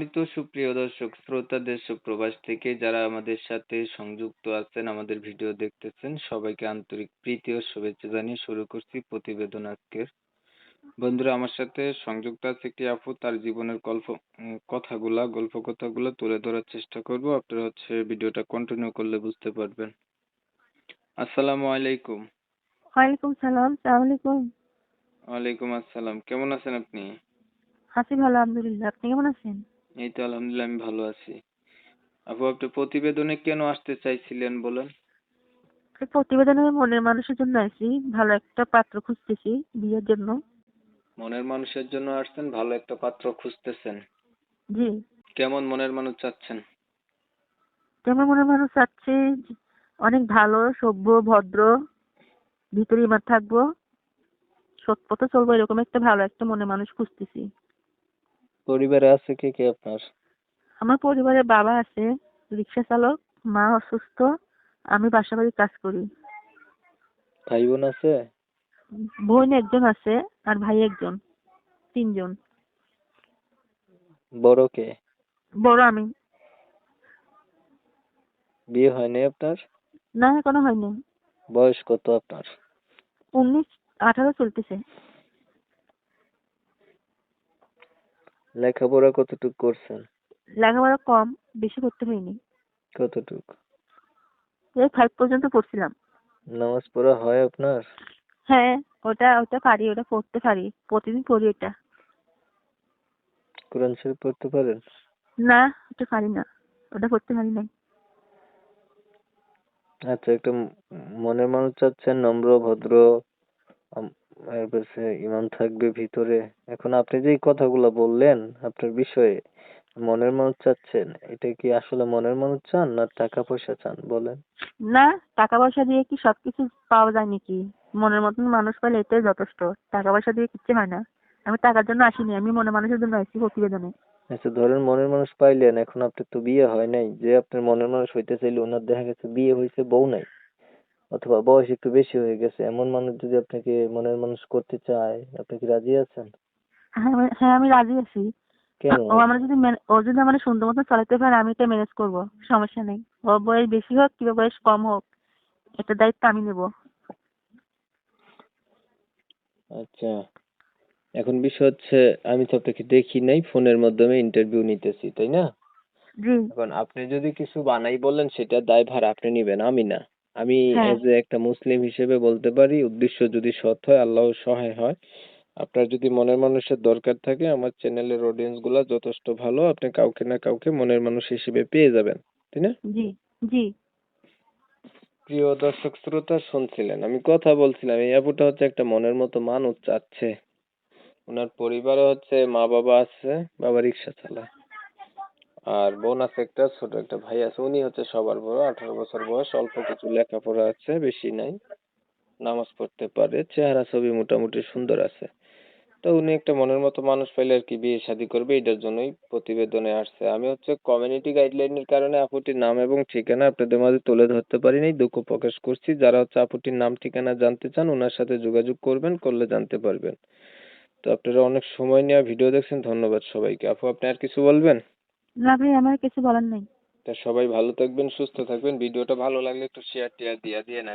সম্মানিত সুপ্রিয় দর্শক শ্রোতা দেশ ও প্রবাস থেকে যারা আমাদের সাথে সংযুক্ত আছেন, আমাদের ভিডিও দেখতেছেন, সবাইকে আন্তরিক প্রীতি ও শুভেচ্ছা জানিয়ে শুরু করছি প্রতিবেদন আজকের। বন্ধুরা, আমার সাথে সংযুক্ত আছে একটি আপু, তার জীবনের গল্প কথাগুলা তুলে ধরার চেষ্টা করব। আপনারা ভিডিওটা কন্টিনিউ করলে বুঝতে পারবেন। আসসালামু আলাইকুম। ওয়ালাইকুম সালাম। আসসালামু আলাইকুম। ওয়ালাইকুম আসসালাম। কেমন আছেন আপনি? আছি ভালো, আলহামদুলিল্লাহ। আপনি কেমন আছেন? এই তো আলহামদুলিল্লাহ, আমি ভালো আছি। আপু, আপনি প্রতিবেদনে কেন আসতে চাইছিলেন বলেন? এই প্রতিবেদনে মনের মানুষের জন্য আছি, ভালো একটা পাত্র খুঁজতেছি বিয়ের জন্য। মনের মানুষের জন্য আসছেন, ভালো একটা পাত্র খুঁজতেছেন। জি। কেমন মনের মানুষ চাচ্ছেন? যেমন মনের মানুষ চাচ্ছে অনেক ভালো, সভ্য, ভদ্র, ভিতরে ইমান থাকবো, সৎ পথে চলবো, এরকম একটা ভালো একটা মনের মানুষ খুঁজতেছি। পরিবারে আছে কে কে আপনার? আমার পরিবারে বাবা আছে রিক্সা চালক, মা অসুস্থ, আমি বাসা বাড়ির কাজ করি। ভাই বোন আছে? বোন একজন আছে আর ভাই একজন, তিনজন। বড় কে? বড় আমি। বিয়ে হয়নি আপনার? না, এখনো হয়নি। বয়স কত আপনার? 18 চলতেছে। লেখাপড়া কতটুকু করছেন? লেখাপড়া কম, বেশি করতে হয়নি। কতটুকু? এই 5 পর্যন্ত পড়ছিলাম। নামাজ পড়া হয় আপনার? হ্যাঁ, ওটা পারি, ওটা পড়তে পারি, প্রতিদিন পড়ি এটা। কোরআন শরীফ পড়তে পারেন? না, ওটা পারি না, ওটা পড়তে পারি না। আচ্ছা, একটা মনের মানুষ চাচ্ছেন, নম্র ভদ্র, এরপর ইমান থাকবে ভিতরে। এখন আপনি যে এই কথাগুলো বললেন আপনার বিষয়ে, মনের মানুষ চাচ্ছেন, এটা কি আসলে মনের মানুষ চান না টাকা পয়সা চান বলেন? না, টাকা পয়সা দিয়ে কি সবকিছু পাওয়া যায় নাকি? মনের মতন মানুষ পেলে এটাই যথেষ্ট। টাকা পয়সা দিয়ে কিচ্ছু হয় না। আমি টাকার জন্য আসিনি, আমি মনের মানুষের জন্য আসছি প্রতিবেদনে। আচ্ছা, ধরেন মনের মানুষ পাইলেন, এখন আপনার তো বিয়ে হয় নাই, যে আপনার মনের মানুষ হইতে চাইলে ওনার দেখা গেছে বিয়ে হয়েছে, বউ নাই, অথবা বয়স একটু বেশি হয়ে গেছে, এমন মানুষ যদি আপনাকে মনের মানুষ করতে চায়, আপনি কি রাজি আছেন? হ্যাঁ, হ্যাঁ, আমি রাজি আছি। কেন? ও যদি আমার সুন্দর মতো চালাতে পারে, আমি এটা ম্যানেজ করবো, সমস্যা নেই। ওর বয়স বেশি হোক কিংবা বয়স কম হোক, এটা দায়িত্ব আমি নেবো। আচ্ছা, এখন বিষয় হচ্ছে, আমি তো আপনাকে দেখি নাই, ফোনের মাধ্যমে ইন্টারভিউ নিতেছি, তাই না? জি। এখন আপনি যদি কিছু বানাই বলেন, সেটা দায়ভার আপনি নিবেন, আমি না। আমি হ্যাঁ। এজ এ একটা মুসলিম হিসেবে বলতে পারি, উদ্দেশ্য যদি সৎ হয়, আল্লাহ সহায় হয়। আপনার যদি মনের মানুষের দরকার থাকে, আমার চ্যানেলের অডিয়েন্স গুলা যথেষ্ট ভালো, আপনি কাউকে না কাউকে মনের মানুষ হিসেবে পেয়ে যাবেন, তাই না? জি। জি। প্রিয় দর্শক শ্রোতা, শুনছিলেন আমি কথা বলছিলাম, এই আপুটা হচ্ছে একটা মনের মতো মানুষ চাচ্ছে। ওনার পরিবারে হচ্ছে মা বাবা আছে, বাবা রিক্সা চালায়, আর বোন আছে একটা, ছোট একটা ভাই আছে। উনি হচ্ছে সবার বড়, 18 বছর বয়স, অল্প কিছু লেখাপড়া আছে, বেশি নাই, নামাজ পড়তে পারে, চেহারা ছবি মোটামুটি সুন্দর আছে। তো উনি একটা মনের মতো মানুষ পাইলে আর কি বিয়ে শাদী করবে, এটার জন্যই প্রতিবেদনে আসছে। আমি হচ্ছে কমিউনিটি গাইডলাইনের কারণে আপুটির নাম এবং ঠিকানা আপনাদের মাঝে তুলে ধরতে পারি নাই, দুঃখ প্রকাশ করছি। যারা হচ্ছে আপুটির নাম ঠিকানা জানতে চান, ওনার সাথে যোগাযোগ করবেন, করলে জানতে পারবেন। তো আপনারা অনেক সময় নিয়ে ভিডিও দেখছেন, ধন্যবাদ সবাইকে। আপু, আপনি আর কিছু বলবেন? না ভাই, আমার কিছু বলার নেই। তা সবাই ভালো থাকবেন, সুস্থ থাকবেন। ভিডিওটা ভালো লাগলে একটু শেয়ার টেয়ার দিয়ে না।